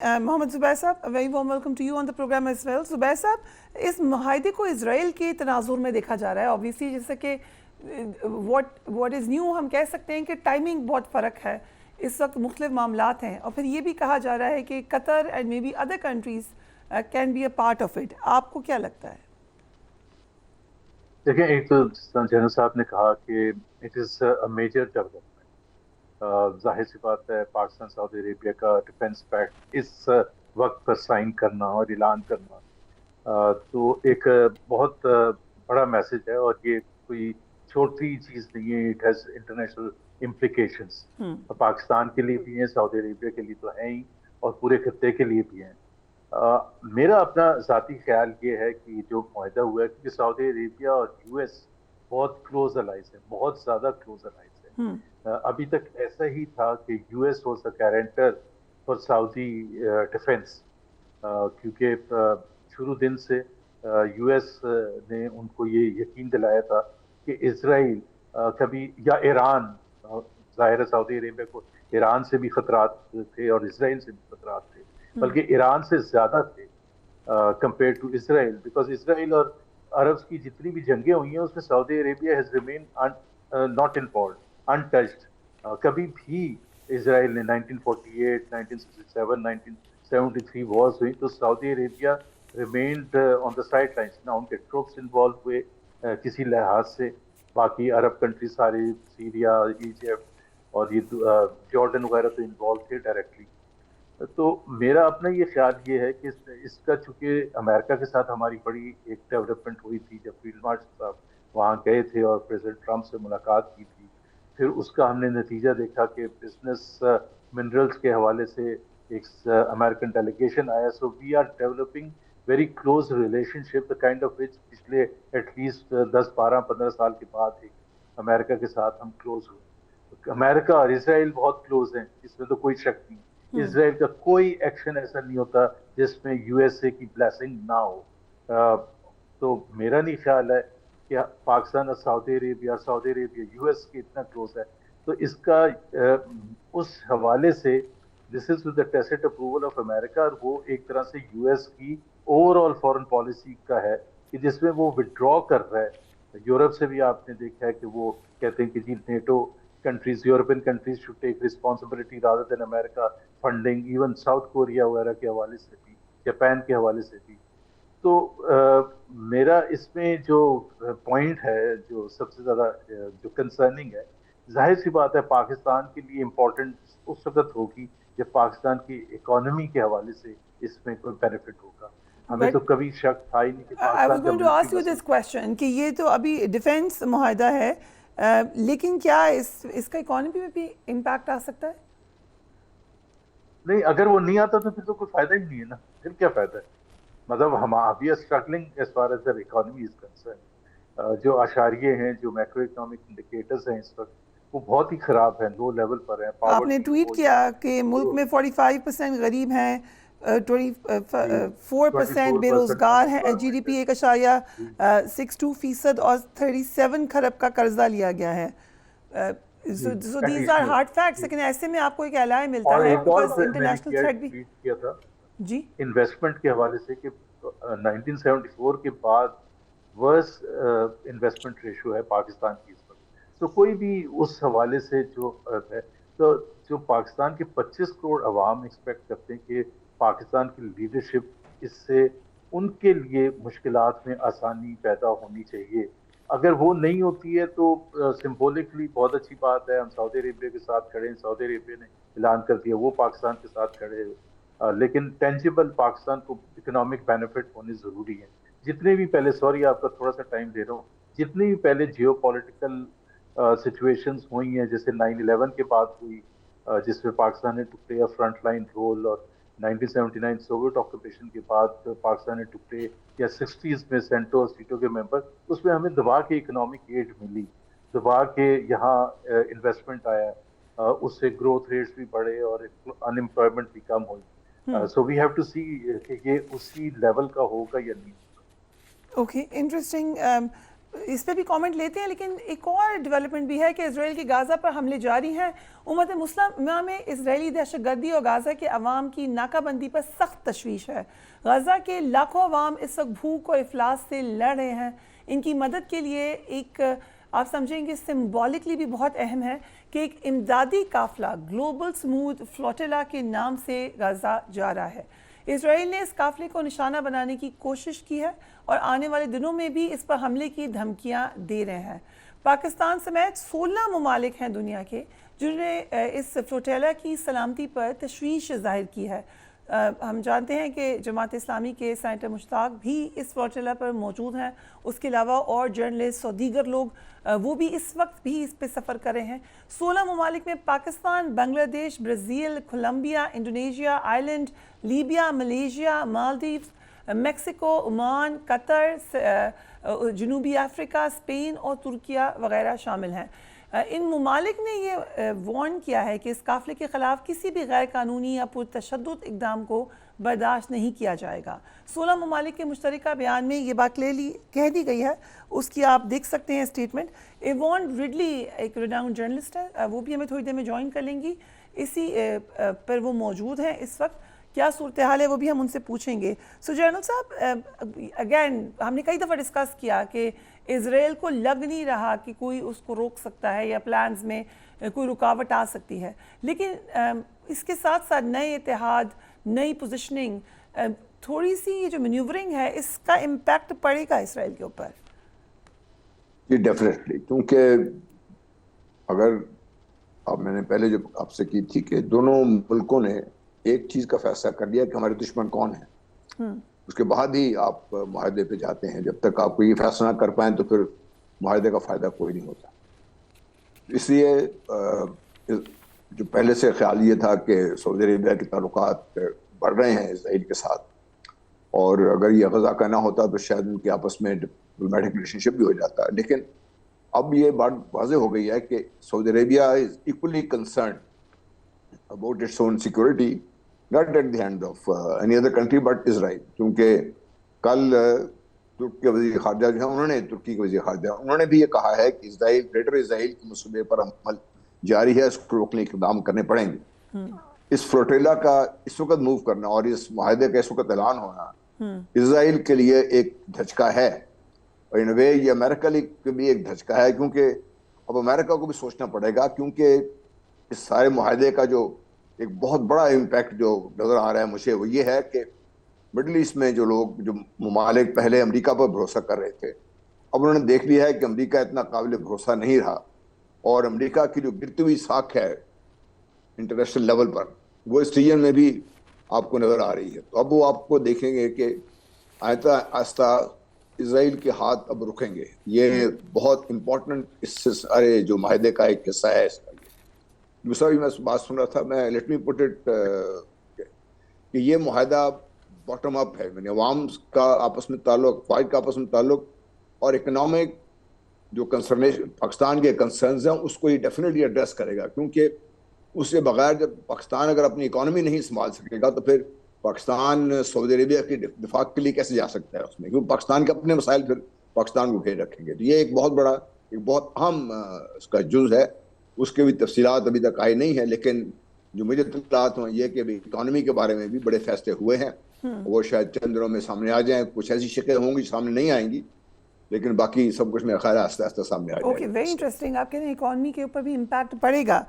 محمد زبیر صاحب, very warm welcome to you on the program as well. Zubair صاحب, اس معاہدے کو اسرائیل کے تناظر میں دیکھا جا رہا ہے. آبویسلی جیسا کہ واٹ از نیو, ہم کہہ سکتے ہیں کہ ٹائمنگ بہت فرق ہے. اس وقت مختلف معاملات ہیں, اور پھر یہ بھی کہا جا رہا ہے کہ Qatar and may be other countries can be a part of it. آپ کو کیا لگتا ہے؟ دیکھیں, ایک تو جس طرح جنرل صاحب نے کہا کہ it is a major development. ظاہر سی بات ہے, پاکستان سعودی عربیہ کا ڈیفنس پیکٹ اس وقت پر سائن کرنا اور اعلان کرنا تو ایک بہت بڑا میسج ہے, اور یہ کوئی چھوٹی چیز نہیں ہے. It has international implications, Pakistan کے لیے بھی ہیں, سعودی عربیہ کے لیے تو ہیں ہی, اور پورے خطے کے لیے بھی ہیں. میرا اپنا ذاتی خیال یہ ہے کہ جو معاہدہ ہوا ہے, کیونکہ سعودی عربیہ اور یو ایس بہت کلوز الائز ہیں, بہت زیادہ کلوز الائز ہیں. ابھی تک ایسا ہی تھا کہ U S was the guarantor for Saudi defence, کیونکہ شروع دن سے یو ایس نے ان کو یہ یقین دلایا تھا کہ اسرائیل کبھی یا ایران, ظاہر ہے سعودی عربیہ کو ایران سے بھی خطرات تھے اور اسرائیل سے بھی خطرات تھے, بلکہ ایران سے زیادہ تھے کمپیئر ٹو اسرائیل, بیکاز اسرائیل اور عرب کی جتنی بھی جنگیں ہوئی ہیں اس میں Saudi Arabia has remain not involved, untouched. کبھی بھی اسرائیل نے 1948, 1967, 1973 وارز ہوئی تو Saudi Arabia remained on the sidelines, نہ ان کے ٹروپس انوالو ہوئے کسی لحاظ سے. باقی عرب کنٹری سارے, سیریا, ایجپٹ اور یہ جارڈن وغیرہ تو انوالو تھے ڈائریکٹلی. تو میرا اپنا یہ خیال یہ ہے کہ اس کا چونکہ امریکہ کے ساتھ ہماری بڑی ایک ڈیولپمنٹ ہوئی تھی جب فیلڈ مارشل صاحب وہاں گئے تھے اور پریزیڈنٹ ٹرمپ سے ملاقات کی تھی, پھر اس کا ہم نے نتیجہ دیکھا کہ بزنس منرلز کے حوالے سے ایک امریکن ڈیلیگیشن آیا. So we are developing very close relationship, the kind of which پچھلے ایٹ لیسٹ 10-12-15 سال کے بعد ایک امریکہ کے ساتھ ہم کلوز ہوئے. امریکہ اور اسرائیل بہت کلوز ہیں, اس میں تو کوئی شک نہیں. اسرائیل کا کوئی ایکشن ایسا نہیں ہوتا جس میں یو ایس اے کی بلیسنگ نہ ہو. تو میرا نہیں خیال ہے کہ پاکستان اور سعودی عربیہ یو ایس کے اتنا کلوز ہے, تو اس کا اس حوالے سے this is with the test approval of America, اور وہ ایک طرح سے یو ایس کی اوور آل فارن پالیسی کا ہے کہ جس میں وہ ودرا کر رہا ہے. یورپ سے بھی آپ نے دیکھا ہے کہ وہ کہتے ہیں کہ جی NATO countries, European countries should take responsibility rather than America funding, even South Korea وغیرہ کے حوالے سے بھی, جاپان کے حوالے سے بھی. تو میرا اس میں جو پوائنٹ ہے جو سب سے زیادہ جو کنسرننگ ہے, ظاہر سی بات ہے پاکستان کے لیے امپورٹنٹ اس وقت ہوگی جب پاکستان کی اکانومی کے حوالے سے اس میں کوئی بینیفٹ ہوگا. ہمیں تو کبھی شک تھا ہی نہیں کہ I was پاکستان کا going to military ask you this مسئلہ. question کہ یہ تو ابھی ڈیفینس معاہدہ ہے, لیکن کیا اس کا اکانومی میں بھی امپیکٹ آ سکتا ہے؟ نہیں, اگر وہ نہیں آتا تو پھر تو کوئی فائدہ ہی نہیں ہے نا, پھر کیا فائدہ ہے. مطلب ہم ابھی struggling as far as the economy is concern. جو اشاریے ہیں, جو میکرو اکنامک انڈیکیٹرز ہیں اس وقت وہ بہت ہی خراب ہیں, لو لیول پر ہیں. آپ نے پاورٹی ٹویٹ ہو یا کیا کہ ملک میں 45% غریب ہیں, 24% بے 24% روزگار ہیں, جی ڈی unemployment پی ہے. 1.62% اور 37 کھرب کا قرضہ لیا گیا ہے. So these are hard facts, لیکن ایسے میں آپ کو ایک اعلان ملتا اور ہے ایک اور because میں نے international کیا threat بھی. ٹویٹ کیا تھا جی انویسٹمنٹ کے حوالے سے کہ 1974 کے بعد ورس انویسٹمنٹ ریشو ہے پاکستان کی اس وقت. تو کوئی بھی اس حوالے سے جو ہے, تو جو پاکستان کے 25 کروڑ عوام ایکسپیکٹ کرتے ہیں کہ پاکستان کی لیڈرشپ اس سے ان کے لیے مشکلات میں آسانی پیدا ہونی چاہیے. اگر وہ نہیں ہوتی ہے تو سمبولکلی بہت اچھی بات ہے, ہم سعودی عربیہ کے ساتھ کھڑے ہیں, سعودی عربیہ نے اعلان کر دیا وہ پاکستان کے ساتھ کھڑے ہیں, لیکن ٹینجیبل پاکستان کو اکنامک بینیفٹ ہونے ضروری ہیں. جتنے بھی پہلے, سوری آپ کا تھوڑا سا ٹائم دے رہا ہوں, جتنے بھی پہلے جیو پولیٹیکل سچویشنز ہوئی ہیں, جیسے 9/11 کے بعد ہوئی جس میں پاکستان نے to play a front line role, اور 1979 سوویٹ آکوپیشن کے بعد پاکستان نے ٹو پلے, یا 60s میں سینٹو اور سیٹو کے ممبر, اس میں ہمیں دبا کے اکنامک ایڈ ملی, دبا کے یہاں انویسٹمنٹ آیا, اس سے گروتھ ریٹس بھی بڑھے اور انمپلائمنٹ بھی کم ہوئی. سو وی ہیو ٹو سی کہ یہ اسی لیول کا ہوگا یا نہیں ہوگا. Okay, interesting. اس پہ بھی کامنٹ لیتے ہیں، لیکن ایک اور ڈیولپمنٹ بھی ہے کہ اسرائیل کے غازہ پر حملے جاری ہیں۔ امت مسلمہ میں اسرائیلی دہشت گردی اور غازہ کے عوام کی ناکہ بندی پر سخت تشویش ہے۔ غزہ کے لاکھوں عوام اس وقت بھوک اور افلاس سے لڑ رہے ہیں۔ ان کی مدد کے لیے ایک آپ سمجھیں گے سمبولکلی بھی بہت اہم ہے کہ ایک امدادی قافلہ گلوبل سموتھ فلوٹیلا کے نام سے غزہ جا رہا ہے۔ اسرائیل نے اس قافلے کو نشانہ بنانے کی کوشش کی ہے اور آنے والے دنوں میں بھی اس پر حملے کی دھمکیاں دے رہے ہیں۔ پاکستان سمیت 16 ممالک ہیں دنیا کے جنہوں نے اس فلوٹیلا کی سلامتی پر تشویش ظاہر کی ہے۔ ہم جانتے ہیں کہ جماعت اسلامی کے سینیٹر مشتاق بھی اس فلوٹیلا پر موجود ہیں، اس کے علاوہ اور جرنلسٹ اور دیگر لوگ وہ بھی اس وقت بھی اس پہ سفر کر رہے ہیں۔ 16 ممالک میں Pakistan, Bangladesh, Brazil, Colombia, Indonesia, Ireland, Libya, Malaysia, Maldives, Mexico, Oman, Qatar, جنوبی افریقہ، اسپین اور ترکیہ وغیرہ شامل ہیں۔ ان ممالک نے یہ وارن کیا ہے کہ اس قافلے کے خلاف کسی بھی غیر قانونی یا پرتشدد اقدام کو برداشت نہیں کیا جائے گا۔ 16 ممالک کے مشترکہ بیان میں یہ بات کہہ دی گئی ہے، اس کی آپ دیکھ سکتے ہیں اسٹیٹمنٹ۔ ایوان رڈلی ایک ریڈاؤنڈ جرنلسٹ ہے، وہ بھی ہمیں تھوڑی دیر میں جوائن کر لیں گی، اسی پر وہ موجود ہیں اس وقت۔ کیا صورتحال ہے وہ بھی ہم ان سے پوچھیں گے۔ سو جنرل صاحب، اگین ہم نے کئی دفعہ ڈسکس کیا کہ اسرائیل کو لگ نہیں رہا کہ کوئی اس کو روک سکتا ہے یا پلانز میں کوئی رکاوٹ آ سکتی ہے، لیکن اس کے ساتھ ساتھ نئے اتحاد، نئی پوزیشننگ، تھوڑی سی یہ جو مینیورنگ ہے اس کا امپیکٹ پڑے گا اسرائیل کے اوپر؟ جی ڈیفینیٹلی، کیونکہ اگر میں نے پہلے جو آپ سے کی تھی کہ دونوں ملکوں نے ایک چیز کا فیصلہ کر لیا کہ ہمارے دشمن کون ہیں، اس کے بعد ہی آپ معاہدے پہ جاتے ہیں۔ جب تک آپ کو یہ فیصلہ نہ کر پائیں تو پھر معاہدے کا فائدہ کوئی نہیں ہوتا۔ اس لیے جو پہلے سے خیال یہ تھا کہ سعودی عربیہ کے تعلقات بڑھ رہے ہیں اسرائیل کے ساتھ، اور اگر یہ غزہ کا نہ ہوتا تو شاید ان کے آپس میں ڈپلومیٹک ریلیشن شپ بھی ہو جاتا، لیکن اب یہ بات واضح ہو گئی ہے کہ Saudi Arabia is equally concerned about its own security, not at the hand of any other country but Israel، کیونکہ کل ترک کے وزیر خارجہ جو ہیں، انہوں نے ترکی کے وزیر خارجہ انہوں نے بھی یہ کہا ہے کہ اسرائیل، گریٹر اسرائیل کے منصوبے پر عمل جاری ہے، اس کو روکنے کے اقدام کرنے پڑیں گے۔ اس فلوٹیلا کا اس وقت موو کرنا اور اس معاہدے کا اس وقت اعلان ہونا اسرائیل کے لیے ایک دھچکا ہے، اور ان وے یہ امریکہ کے بھی ایک دھچکا ہے، کیونکہ اب امریکہ کو بھی سوچنا پڑے گا، کیونکہ اس سارے معاہدے کا جو ایک بہت بڑا امپیکٹ جو نظر آ رہا ہے مجھے وہ یہ ہے کہ مڈل ایسٹ میں جو لوگ، جو ممالک پہلے امریکہ پر بھروسہ کر رہے تھے، اب انہوں نے دیکھ لیا ہے کہ امریکہ اتنا قابل بھروسہ نہیں رہا، اور امریکہ کی جو گرتی ہوئی ساکھ ہے انٹرنیشنل لیول پر وہ اس ریجن میں بھی آپ کو نظر آ رہی ہے۔ تو اب وہ آپ کو دیکھیں گے کہ آہستہ آہستہ اسرائیل کے ہاتھ اب رکیں گے۔ یہ بہت امپورٹنٹ اس سارے جو معاہدے کا ایک حصہ ہے اس کا۔ دوسرا بھی میں بات سن رہا تھا، میں لیٹ می پٹ اٹ کہ یہ معاہدہ باٹم اپ ہے، یعنی عوام کا آپس میں تعلق، فوج کا آپس میں تعلق، اور اکنامک جو کنسرنیشن پاکستان کے کنسرنز ہیں اس کو یہ ڈیفینیٹلی ایڈریس کرے گا، کیونکہ اس کے بغیر جب پاکستان اگر اپنی اکانومی نہیں سنبھال سکے گا تو پھر پاکستان سعودی عربیہ کی دفاع کے لیے کیسے جا سکتا ہے اس میں، کیونکہ پاکستان کے اپنے مسائل پھر پاکستان کو گھیر رکھیں گے۔ تو یہ ایک بہت بڑا، ایک بہت اہم اس کا جز ہے، اس کے بھی تفصیلات ابھی تک آئی نہیں ہیں، لیکن جو مجھے اطلاعات ہیں یہ کہ اکانومی کے بارے میں بھی بڑے فیصلے ہوئے ہیں، وہ شاید چند دنوں میں سامنے آ جائیں۔ کچھ ایسی شکلیں ہوں گی سامنے نہیں آئیں گی، لیکن باقی سب کچھ میرا خیال ہے آہستہ آہستہ سامنے آ جائے گا۔ Okay, very interesting. آپ کہتے ہیں اکانومی کے اوپر بھی امپیکٹ پڑے گا۔